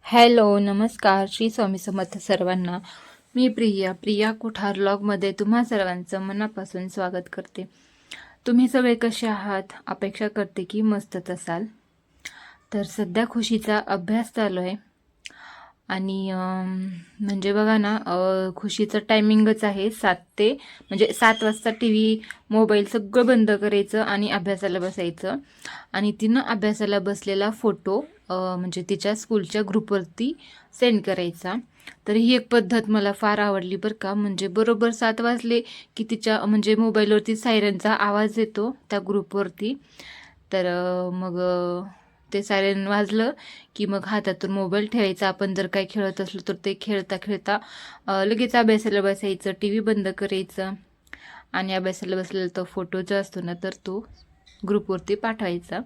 Hello, नमस्कार. श्री स्वामी समर्थ सर्वांना. मी प्रिया कुठार व्लॉगमध्ये तुम्हा सर्वांचं मनापासून स्वागत करते. तुम्ही सगळे कसे आहात? अपेक्षा करते की मस्तच असाल. तर सध्या खुशीचा अभ्यास चालू आहे आणि म्हणजे बघा ना, खुशीचं टायमिंगच आहे 7 वाजता टी व्ही मोबाईल सगळं बंद करायचं आणि अभ्यासाला बसायचं. आणि तिनं अभ्यासाला बसलेला फोटो म्हणजे तिच्या स्कूलच्या ग्रुपवरती सेंड करायचा. तर ही एक पद्धत मला फार आवडली बरं का. म्हणजे बरोबर 7 वाजले की तिच्या म्हणजे मोबाईलवरती सायरनचा आवाज येतो त्या ग्रुपवरती. तर मग ते सायरन वाजलं की मग हातातून मोबाईल ठेवायचा. आपण जर काही खेळत असलो तर ते खेळता खेळता लगेच अभ्यासाला बसायचं, टी व्ही बंद करायचं आणि अभ्यासाला बसलेला तो फोटो जो असतो ना तर तो ग्रुपवरती पाठवायचा.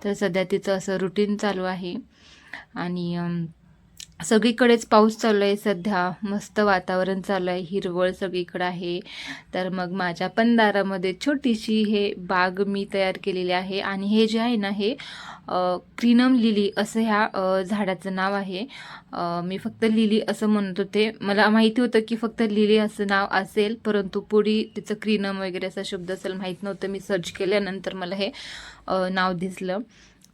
तर सध्या तिचं असं रुटीन चालू आहे. आणि सगळीकडेच पाऊस चालू आहे सध्या. मस्त वातावरण चालू आहे, हिरवळ सगळीकडे आहे. तर मग माझ्या पण दारामध्ये छोटीशी हे बाग मी तयार केलेली आहे. आणि हे जे आहे ना हे क्रीनम लिली असं ह्या झाडाचं नाव आहे. मी फक्त लिली असं म्हणत होते. मला माहिती होतं की फक्त लिली असं नाव असेल, परंतु पुढे तिचं क्रीनम वगैरे असा शब्द असेल माहीत नव्हतं. मी सर्च केल्यानंतर मला हे नाव दिसलं.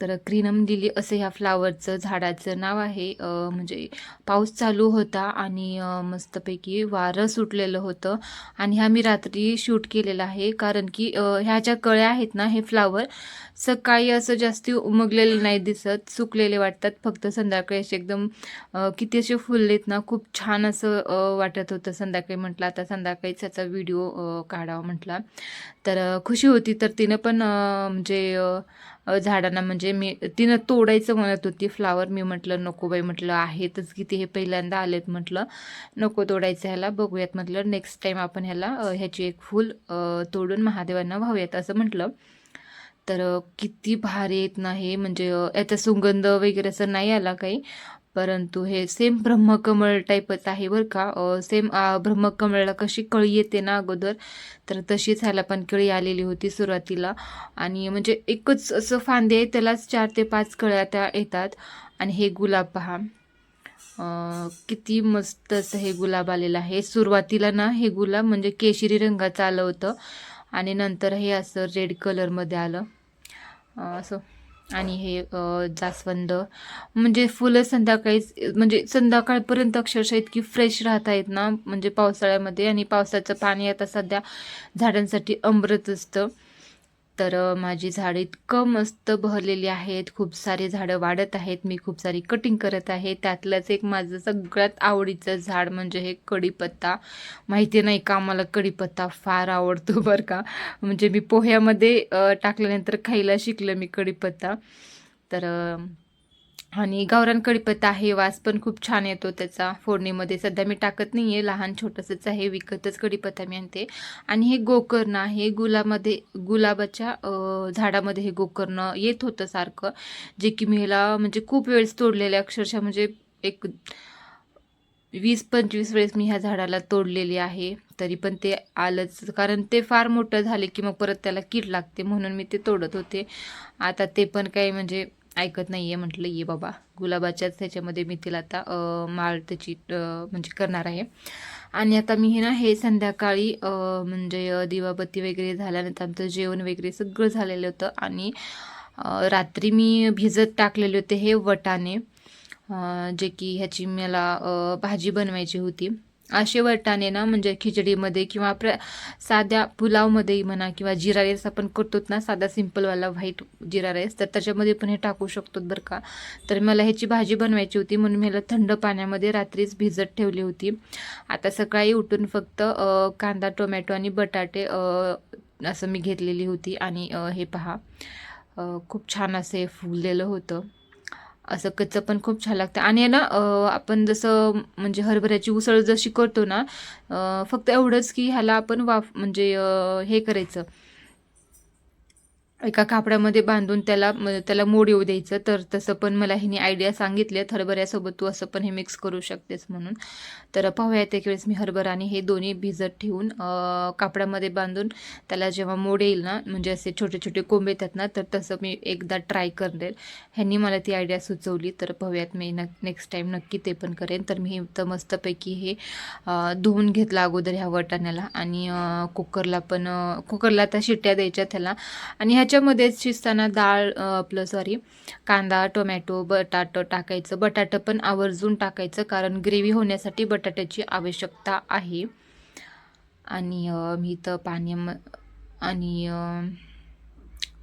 तर क्रीनम लिली असं ह्या फ्लावरचं झाडाचं नाव आहे. म्हणजे पाऊस चालू होता आणि मस्तपैकी वारं सुटलेलं होतं. आणि ह्या मी रात्री शूट केलेला आहे, कारण की ह्या ज्या कळ्या आहेत ना हे फ्लावर सकाळी असं जास्ती उमगलेले नाही दिसत, सुकलेले वाटतात. फक्त संध्याकाळी असे एकदम किती असे फुललेत ना, खूप छान असं वाटत होतं. संध्याकाळी म्हटलं आता संध्याकाळीच त्याचा व्हिडिओ काढावा म्हटला. तर खुशी होती. तर तिनं पण म्हणजे झाडांना म्हणजे तिनं तोडायचं म्हणत होती फ्लावर. मी म्हटलं नको बाई, म्हटलं आहेतच किती, हे पहिल्यांदा आलेत म्हटलं, नको तोडायचं ह्याला, बघूयात म्हटलं नेक्स्ट टाईम आपण ह्याला ह्याची एक फूल तोडून महादेवांना वाहूयात असं म्हटलं. तर किती भारी येत ना हे, म्हणजे याचा सुगंध वगैरे असं नाही आला काही, परंतु हे सेम ब्रह्मकमळ टाईपच आहे बरं का. सेम ब्रह्मकमळला कशी कळी येते ना अगोदर, तर तशीच ह्याला पण कळी आलेली होती सुरुवातीला. आणि म्हणजे एकच असं फांदे त्यालाच 4 ते 5 कळ्या त्या येतात. आणि हे गुलाब पहा, किती मस्त असं हे गुलाब आलेलं आहे. सुरुवातीला ना हे गुलाब म्हणजे केशरी रंगाचं आलं होतं आणि नंतर हे असं रेड कलरमध्ये आलं असं. आणि हे जास्वंद, म्हणजे फुलं संध्याकाळी म्हणजे संध्याकाळपर्यंत अक्षरशः इतकी फ्रेश राहता येत ना, म्हणजे पावसाळ्यामध्ये. आणि पावसाचं पाणी आता सध्या झाडांसाठी अमृत असतं. तर माझी झाडं इतकं मस्त बहरलेली आहेत. खूप सारे झाडं वाढत आहेत. मी खूप सारी कटिंग करत आहे. त्यातलंच एक माझं सगळ्यात आवडीचं झाड म्हणजे हे कढीपत्ता. माहिती नाही का, मला कढीपत्ता फार आवडतो बरं का. म्हणजे मी पोह्यामध्ये टाकल्यानंतर खायला शिकलं मी कढीपत्ता. तर आणि गावरान कढीपत्ता आहे, वास पण खूप छान येतो त्याचा फोडणीमध्ये. सध्या मी टाकत नाही आहे, लहान छोटंसंच आहे, विकतच कढीपत्ता मी आणते. आणि हे गोकर्ण आहे, गुलाबाच्या झाडामध्ये हे गोकर्ण येत होतं सारखं, जे की मी ह्याला म्हणजे खूप वेळेस तोडलेले, अक्षरशः म्हणजे एक 20-25 वेळेस मी ह्या झाडाला तोडलेली आहे. तरी पण ते आलंच, कारण ते फार मोठं झाले की मग परत त्याला कीड लागते, म्हणून मी ते तोडत होते. आता ते पण काही म्हणजे ऐकत नाही आहे. म्हटलं ये बाबा, गुलाबाच्याच ह्याच्यामध्ये मी तिला आता माळ त्याची म्हणजे करणार आहे. आणि आता मी हे संध्याकाळी म्हणजे दिवाबत्ती वगैरे झाल्यानंतर आमचं जेवण वगैरे सगळं झालेलं होतं. आणि रात्री मी भिजत टाकलेले होते हे वटाणे, जे की ह्याची मला भाजी बनवायची होती. असे वाटाणे ना म्हणजे खिचडीमध्ये किंवा साध्या पुलावमध्ये म्हणा, किंवा जिरा राईस आपण करतो ना साधा सिंपलवाला व्हाईट जिरा राईस, तर त्याच्यामध्ये पण हे टाकू शकतो बरं का. तर मला ह्याची भाजी बनवायची होती, म्हणून मी ह्याला थंड पाण्यामध्ये रात्रीच भिजत ठेवली होती. आता सकाळी उठून फक्त कांदा, टोमॅटो आणि बटाटे असं मी घेतलेली होती. आणि हे पहा, खूप छान असं हे फुललेलं होतं. असं कच्चं पण खूप छान लागतं. आणि ना आपण जसं म्हणजे हरभऱ्याची उसळ जशी करतो ना, फक्त एवढंच की ह्याला आपण म्हणजे हे करायचं, एका कापडामध्ये बांधून त्याला मोड येऊ द्यायचं. तर तसं पण मला ह्यानी आयडिया सांगितली आहे, हरभऱ्यासोबत तू असं पण हे मिक्स करू शकतेस म्हणून. तर पोह्यात एक वेळेस मी हरभरा आणि हे दोन्ही भिजत ठेवून कापडामध्ये बांधून त्याला जेव्हा मोड येईल ना, म्हणजे असे छोटे छोटे कोंब येतात ना, तर तसं मी एकदा ट्राय करेल. ह्यांनी मला ती आयडिया सुचवली, तर पोह्यात मी नेक्स्ट टाईम नक्की ते पण करेन. तर मी तर मस्तपैकी हे धुवून घेतलं अगोदर ह्या वाटाण्याला आणि कुकरला आता शिट्ट्या द्यायच्या त्याला. आणि ह्याच्यामध्येच शिजताना डाळ आपलं सॉरी कांदा, टोमॅटो, बटाटं टाकायचं. बटाटं पण आवर्जून टाकायचं, कारण ग्रेव्ही होण्यासाठी बटाट्याची आवश्यकता आहे. आणि मी तर आणि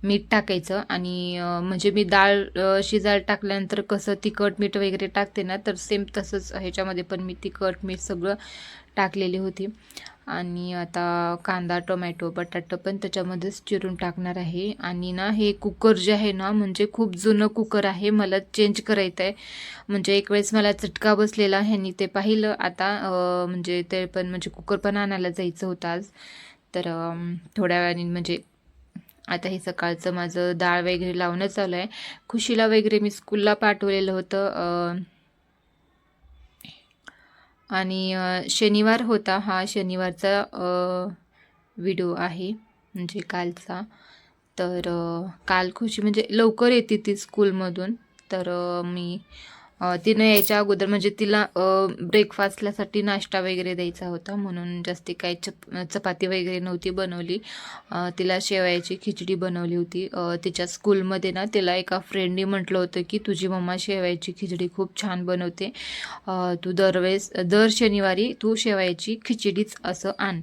मीठ टाकायचं. आणि म्हणजे मी डाळ शिजायला टाकल्यानंतर कसं तिखट मीठ वगैरे टाकते ना, तर सेम तसंच ह्याच्यामध्ये पण मी तिखट मीठ सगळं टाकलेली होती. आणि आता कांदा, टोमॅटो, बटाटा पण त्याच्यामध्येच चिरून टाकणार आहे. आणि ना हे कुकर जे आहे ना, म्हणजे खूप जुनं कुकर आहे, मला चेंज करायचं आहे. म्हणजे एक वेळेस मला चटका बसलेला, ह्यांनी ते पाहिलं. आता म्हणजे ते पण म्हणजे कुकर पण आणायला जायचं होतं आज. तर थोड्या वेळाने म्हणजे आता हे सकाळचं माझं डाळ वगैरे लावणं चालू आहे. खुशीला वगैरे मी स्कूलला पाठवलेलं होतं. आणि शनिवार होता, हा शनिवारचा व्हिडिओ आहे म्हणजे कालचा. तर काल खुशी म्हणजे लवकर येते ती स्कूलमधून. तर मी तिनं यायच्या अगोदर म्हणजे तिला ब्रेकफास्टसाठी नाश्ता वगैरे द्यायचा होता, म्हणून जास्ती काही चपाती वगैरे नव्हती बनवली. तिला शेवयाची खिचडी बनवली होती. तिच्या स्कूलमध्ये ना तिला एका फ्रेंडनी म्हटलं होतं की तुझी मम्मा शेवयाची खिचडी खूप छान बनवते, तू दर शनिवारी तू शेवयाची खिचडीच असं आण.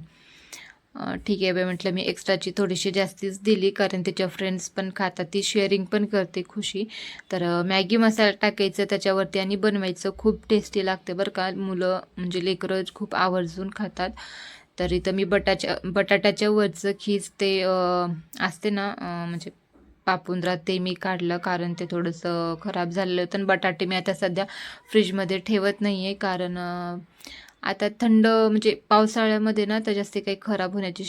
ठीक आहे बाई म्हटलं. मी एक्स्ट्राची थोडीशी जास्तीच दिली, कारण त्याच्या फ्रेंड्स पण खातात, ती शेअरिंग पण करते खुशी. तर मॅगी मसाला टाकायचं त्याच्यावरती आणि बनवायचं. खूप टेस्टी लागते बरं का. मुलं म्हणजे लेकरं खूप आवर्जून खातात. तर इथं मी बटाट्याच्या वरचं खीस ते असते ना, म्हणजे पापुंद्रा, ते मी काढलं, कारण ते थोडंसं खराब झालेलं होतं. आणि बटाटे मी आता सध्या फ्रीजमध्ये ठेवत नाही आहे, कारण आता थंड म्हणजे पावसाळ्यामध्ये ना तर जास्त काही खराब होण्याची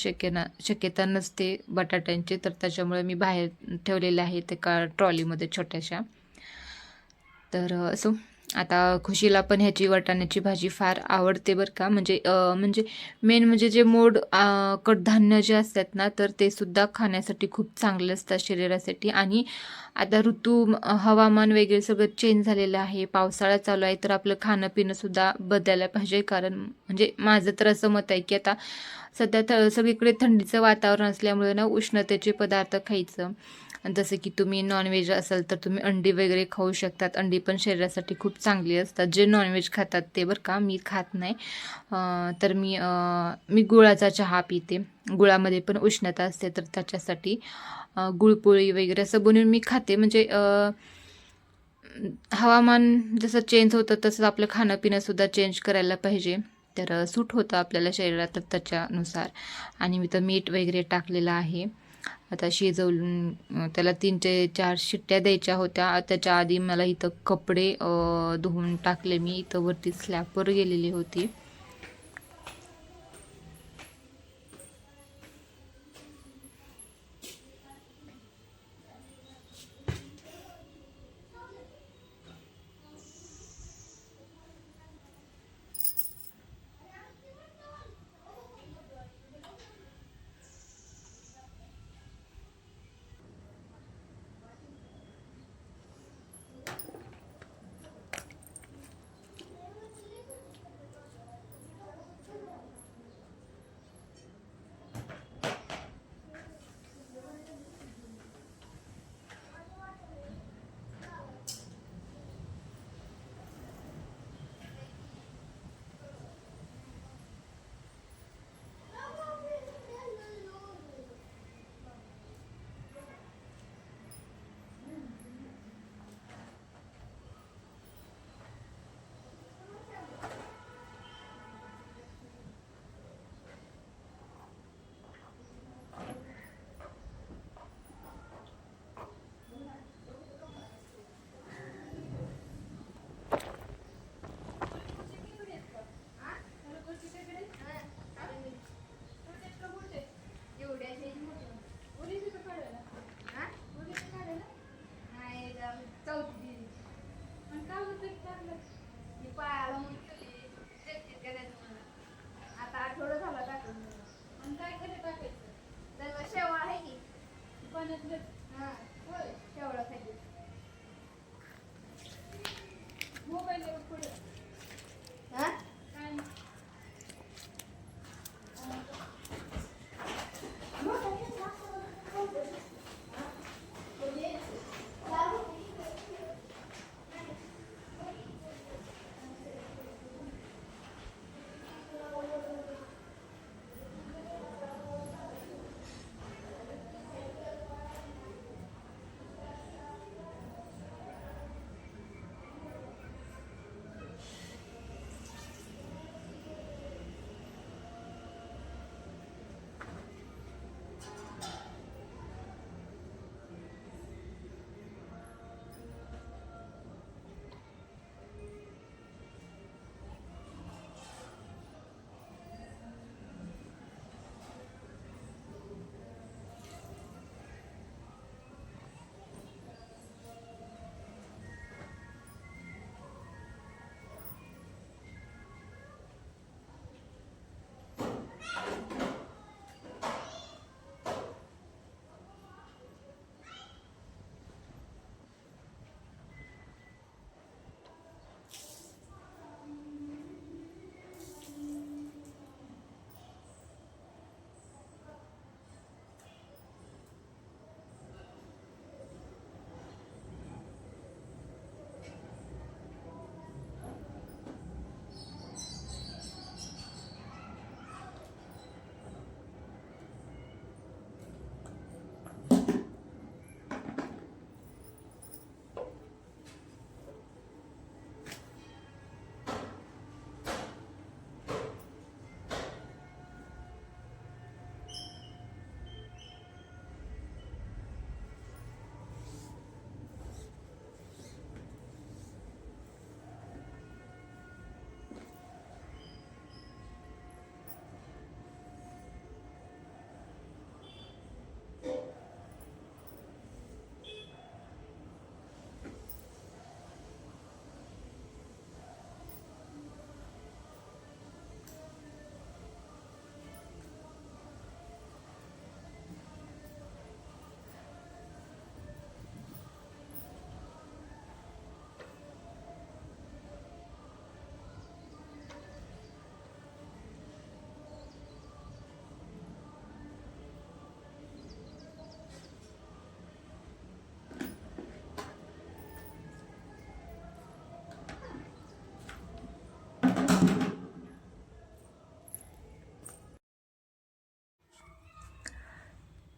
शक्यता नसते बटाट्यांची. तर त्याच्यामुळे मी बाहेर ठेवलेले आहे ते का ट्रॉलीमध्ये छोट्याशा. तर असो, आता खुशीला पण ह्याची वाटाण्याची भाजी फार आवडते बरं का. म्हणजे मेन म्हणजे जे कडधान्य जे असतात ना, तर ते सुद्धा खाण्यासाठी खूप चांगले असतात शरीरासाठी. आणि आता हवामान वगैरे सगळं चेंज झालेलं आहे, पावसाळा चालू आहे, तर आपलं खाणं पिणं सुद्धा बदलायला पाहिजे. कारण म्हणजे माझं तर असं मत आहे की आता सध्या सगळीकडे थंडीचं वातावरण असल्यामुळे ना उष्णतेचे पदार्थ खायचं. जसं की तुम्ही नॉनव्हेज असाल तर तुम्ही अंडी वगैरे खाऊ शकतात. अंडी पण शरीरासाठी खूप चांगली असतात. जे नॉनव्हेज खातात ते बरं का, मी खात नाही. तर मी गुळाचा चहा पिते. गुळामध्ये पण उष्णता असते, तर त्याच्यासाठी गुळपोळी वगैरे असं बनवून मी खाते. म्हणजे हवामान जसं चेंज होतं तसं आपलं खाणं पिणंसुद्धा चेंज करायला पाहिजे. तर सूट होतं आपल्याला शरीरात, तर त्याच्यानुसार. आणि मी तर मीठ वगैरे टाकलेलं आहे. आता शिजवून त्याला 3 ते 4 शिट्ट्या द्यायच्या होत्या. त्याच्या आधी मला इथं कपडे धुवून टाकले. मी इथं वरती स्लॅबवर गेलेली होती.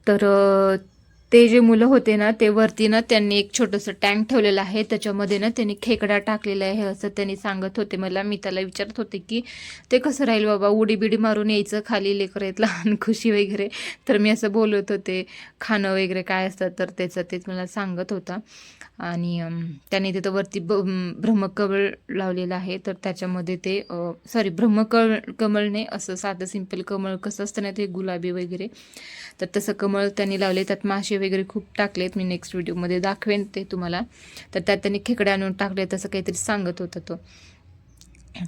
तर ते जे मुलं होते ना ते वरती ना त्यांनी एक छोटंसं टँक ठेवलेलं आहे, त्याच्यामध्ये ना त्यांनी खेकडा टाकलेला आहे असं त्यांनी सांगत होते मला. मी त्याला विचारत होते की ते कसं राहील बाबा, उडी बिडी मारून यायचं खाली, लेकरं आहेत लहान, खुशी वगैरे. तर मी असं बोलत होते खाणं वगैरे काय असतं तर त्याचं तेच मला सांगत होता. आणि त्याने तिथं वरती ब्रह्मकमळ लावलेलं आहे, तर त्याच्यामध्ये ते सॉरी कमळ नाही, असं साधं सिंपल कमळ कसं असतं ना ते गुलाबी वगैरे, तर तसं कमळ त्यांनी लावले. त्यात मासे वगैरे खूप टाकलेत, मी नेक्स्ट व्हिडिओमध्ये दाखवेन ते तुम्हाला. तर त्यात त्यांनी खेकडे आणून टाकले तसं काहीतरी सांगत होता तो.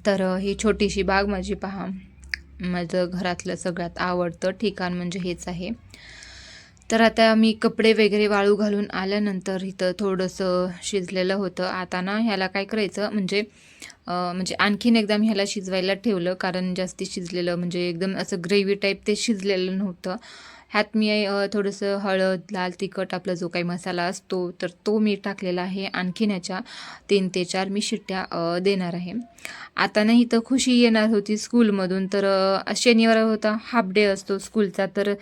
तर ही छोटीशी बाग माझी पहा, माझं घरातलं सगळ्यात आवडतं ठिकाण म्हणजे हेच आहे. तर आता मी कपडे वगैरे वाळू घालून आल्यानंतर इथं थोडंसं शिजलेलं होतं. आता ना ह्याला काय करायचं म्हणजे म्हणजे आणखीन एकदा मी ह्याला शिजवायला ठेवलं, कारण जास्ती शिजलेलं म्हणजे एकदम असं ग्रेव्ही टाईप ते शिजलेलं नव्हतं. ह्यात मी थोडंसं हळद, लाल तिखट, आपला जो काही मसाला असतो तर तो मी टाकलेला आहे. आणखीन ह्याच्या 3 ते 4 मी शिट्ट्या देणार आहे. आता ना इथं खुशी येणार होती स्कूलमधून, तर शनिवार होता, हाफ डे असतो स्कूलचा. तर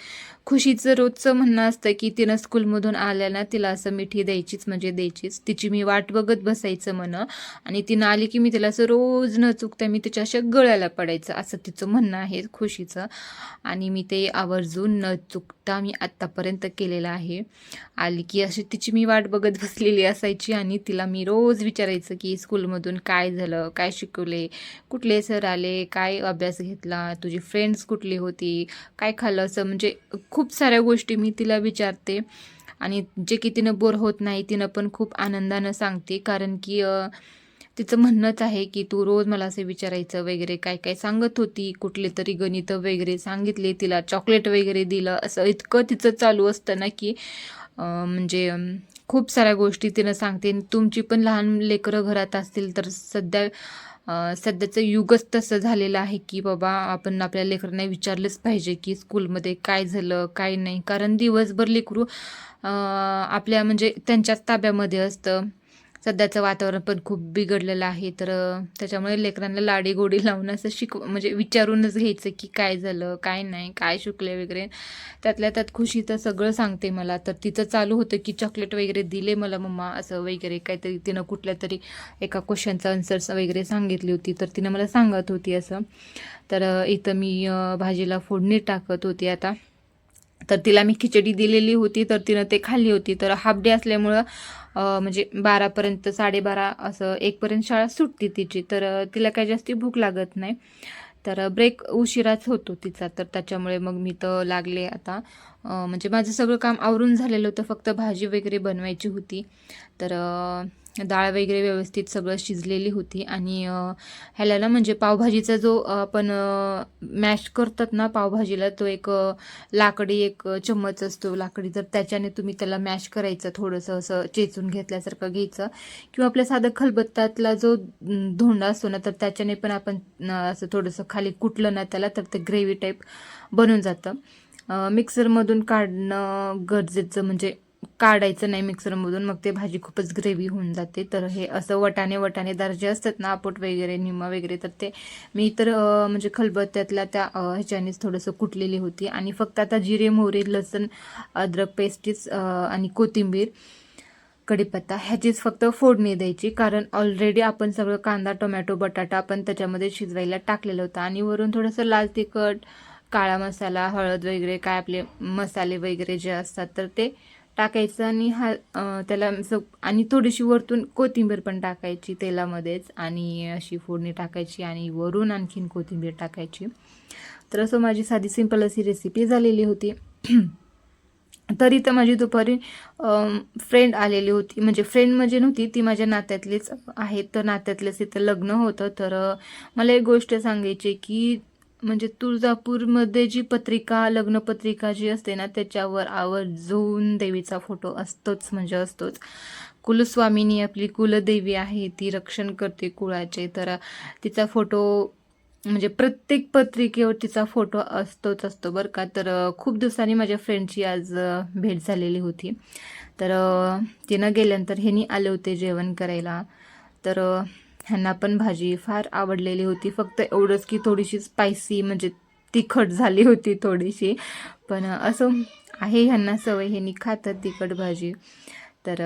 खुशीचं रोजचं म्हणणं असतं की तिनं स्कूलमधून आल्या ना तिला असं मिठी द्यायचीच म्हणजे द्यायचीच, तिची मी वाट बघत बसायचं म्हणं. आणि तिनं आली की मी तिला असं रोज न चुकता मी तिच्या अशा गळ्याला पडायचं, असं तिचं म्हणणं आहे खुशीचं. आणि मी ते आवर्जून न चुकता मी आत्तापर्यंत केलेलं आहे. आली की अशी तिची मी वाट बघत बसलेली असायची आणि तिला मी रोज विचारायचं की स्कूलमधून काय झालं, काय शिकवले, कुठले सर आले, काय अभ्यास घेतला, तुझी फ्रेंड्स कुठली होती, काय खाल्लं, असं म्हणजे खूप साऱ्या गोष्टी मी तिला विचारते. आणि जे की तिनं बोर होत नाही, तिनं पण खूप आनंदानं सांगते, कारण की तिचं म्हणणंच आहे की तू रोज मला असं विचारायचं वगैरे. काय काय सांगत होती, कुठले तरी गणित वगैरे सांगितले, तिला चॉकलेट वगैरे दिलं, असं इतकं तिचं चालू असतं ना की म्हणजे खूप साऱ्या गोष्टी तिनं सांगते. तुमची पण लहान लेकरं घरात असतील तर सध्याचं युगच तसं झालेलं आहे की बाबा आपण आपल्या लेकरांना विचारलंच पाहिजे की स्कूलमध्ये काय झालं काय नाही, कारण दिवसभर लेकरू आपल्या म्हणजे त्यांच्याच ताब्यामध्ये असतं. सध्याचं वातावरण पण खूप बिघडलेलं आहे, तर त्याच्यामुळे लेकरांना लाडीगोडी लावून असं म्हणजे विचारूनच घ्यायचं की काय झालं काय नाही, काय शिकले वगैरे. त्यातल्या त्यात खुशी तर सगळं सांगते मला. तर तिचं चालू होतं की चॉकलेट वगैरे दिले मला मम्मा, असं वगैरे काहीतरी तिनं कुठल्या तरी एका क्वेश्चनचं आन्सर्स वगैरे सांगितली होती, तर तिनं मला सांगत होती असं. तर इथं मी भाजीला फोडणी टाकत होती आता. तर तिला मी खिचडी दिलेली होती, तर तिनं ते खाल्ली होती. तर हाफ डे असल्यामुळं म्हणजे 12पर्यंत, 12:30 असं 1पर्यंत शाळा सुटते तिची, तर तिला काही जास्ती भूक लागत नाही. तर ब्रेक उशिराच होतो तिचा, तर त्याच्यामुळे मग मी तर लागले आता. म्हणजे माझं सगळं काम आवरून झालेलं होतं, फक्त भाजी वगैरे बनवायची होती. तर डाळ वगैरे व्यवस्थित सगळं शिजलेली होती. आणि ह्याला ना म्हणजे पावभाजीचा जो आपण मॅश करतात ना पावभाजीला, तो एक लाकडी एक चम्मच असतो लाकडी, तर त्याच्याने तुम्ही त्याला मॅश करायचं, थोडंसं असं चेचून घेतल्यासारखं घ्यायचं. किंवा आपल्या साधं खलबत्त्यातला जो धोंडा असतो ना, तर त्याच्याने पण आपण असं थोडंसं खाली कुटलं ना त्याला, तर ते ग्रेव्ही टाईप बनून जातं. मिक्सरमधून काढणं गरजेचं, म्हणजे काढायचं नाही मिक्सरमधून, मग ते भाजी खूपच ग्रेव्ही होऊन जाते. तर हे असं वटाणेदार जे असतात ना, आपोट वगैरे निम्मा वगैरे, तर ते मी तर म्हणजे खलबत्त्यातल्या त्या ह्याच्यानेच थोडंसं कुटलेली होती. आणि फक्त आता जिरे, मोहरी, लसूण, अद्रक पेस्टीस आणि कोथिंबीर, कढीपत्ता ह्याचीच फक्त फोडणी द्यायची, कारण ऑलरेडी आपण सगळं कांदा, टोमॅटो, बटाटा आपण त्याच्यामध्ये शिजवायला टाकलेलं होतं. आणि वरून थोडंसं लाल तिखट, काळा मसाला, हळद वगैरे काय आपले मसाले वगैरे जे असतात तर ते टाकायचं. आणि त्याला आणि थोडीशी वरतून कोथिंबीर पण टाकायची तेलामध्येच, आणि अशी फोडणी टाकायची आणि वरून आणखीन कोथिंबीर टाकायची. तर असं माझी साधी सिंपल अशी रेसिपी झालेली होती. तरी तर माझी दुपारी फ्रेंड आलेली होती, म्हणजे फ्रेंड म्हणजे नव्हती ती, माझ्या नात्यातलीच आहे. तर नात्यातलेच इथं लग्न होतं. तर मला एक गोष्ट सांगायची की म्हणजे तुळजापूरमध्ये जी पत्रिका, लग्नपत्रिका जी असते ना, त्याच्यावर आवर्जून देवीचा फोटो असतोच म्हणजे असतोच. कुलस्वामिनी आपली कुलदेवी आहे, ती रक्षण करते कुळाचे, तर तिचा फोटो म्हणजे प्रत्येक पत्रिकेवर तिचा फोटो असतोच असतो बरं का. तर खूप दिवसांनी माझ्या फ्रेंडची आज भेट झालेली होती. तर तिनं गेल्यानंतर ह्यांनी आले होते जेवण करायला. तर ह्यांना पण भाजी फार आवडलेली होती, फक्त एवढंच की थोडीशी स्पायसी म्हणजे तिखट झाली होती थोडीशी, पण असं आहे ह्यांना सवय, ह्यांनी खातात तिखट भाजी. तर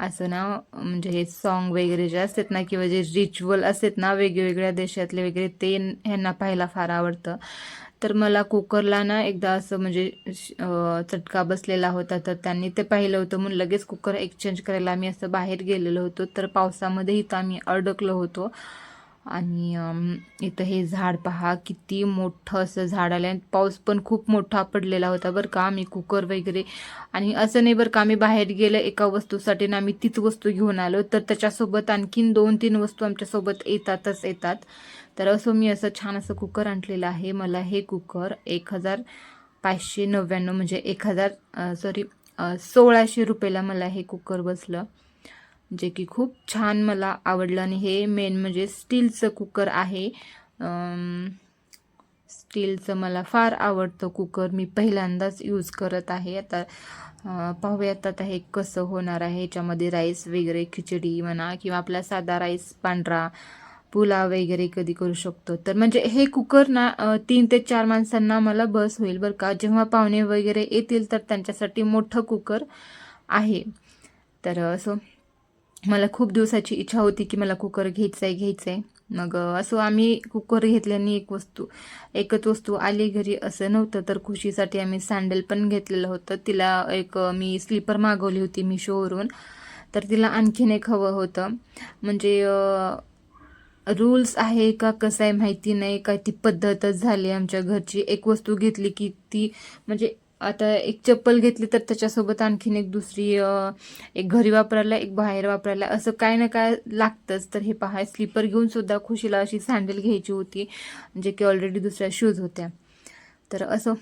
असं ना म्हणजे हे सॉन्ग वगैरे जे असतात ना किंवा जे रिच्युअल असतात ना वेगवेगळ्या देशातले वगैरे ते ह्यांना पाहायला फार आवडतं. तर मला कुकरला ना एकदा असं म्हणजे चटका बसलेला होता, तर त्यांनी ते पाहिलं होतं म्हणून लगेच कुकर एक्सचेंज करायला आम्ही असं बाहेर गेलेलो होतो. तर पावसामध्ये इथं आम्ही अडकलो होतो. आणि इथं हे झाड पहा किती मोठं असं झाड आलं आणि पाऊस पण खूप मोठा पडलेला होता बरं का. आम्ही कुकर वगैरे आणि असं नाही बरं का, आम्ही बाहेर गेलं एका वस्तूसाठी ना आम्ही तीच वस्तू घेऊन आलो, तर त्याच्यासोबत आणखीन 2-3 वस्तू आमच्यासोबत येतातच येतात. तर असं मी असं छान असं कुकर आणलेलं आहे. मला हे कुकर 1599 म्हणजे 1600 रुपयाला मला हे कुकर बसलं, जे की खूप छान मला आवडलं. आणि हे मेन म्हणजे स्टीलचं कुकर आहे. स्टीलचं मला फार आवडतं कुकर, मी पहिल्यांदाच यूज करत आहे. आता पाहूयात आता हे कसं होणार आहे. ह्याच्यामध्ये राईस वगैरे खिचडी म्हणा किंवा आपला साधा राईस पांढरा पुलाव वगैरे कधी करू शकतो. तर म्हणजे हे कुकर ना 3 ते 4 माणसांना मला बस होईल बरं का. जेव्हा पाहुणे वगैरे येतील तर त्यांच्यासाठी मोठं कुकर आहे. तर असं मला खूप दिवसाची इच्छा होती की मला कुकर घ्यायचा आहे. मग असं आम्ही कुकर घेतल्याने एकच वस्तू आली घरी असं नव्हतं. तर खुशीसाठी आम्ही सँडल पण घेतलेलं होतं. तिला एक मी स्लीपर मागवली होती मिशोवरून, तर तिला आणखीन एक हवं होतं. म्हणजे रूल्स आहे का कसं आहे माहिती नाही, काय ती पद्धतच झाली आमच्या घरची. एक वस्तू घेतली की ती म्हणजे आता एक चप्पल घेतली तर त्याच्यासोबत आणखीन एक दुसरी एक घरी वापरायला एक बाहेर वापरायला असं काय ना काय लागतंच. तर हे पहा स्लीपर घेऊन सुद्धा खुशीला अशी सँडल घ्यायची होती जे की ऑलरेडी दुसऱ्या शूज होत्या. तर असं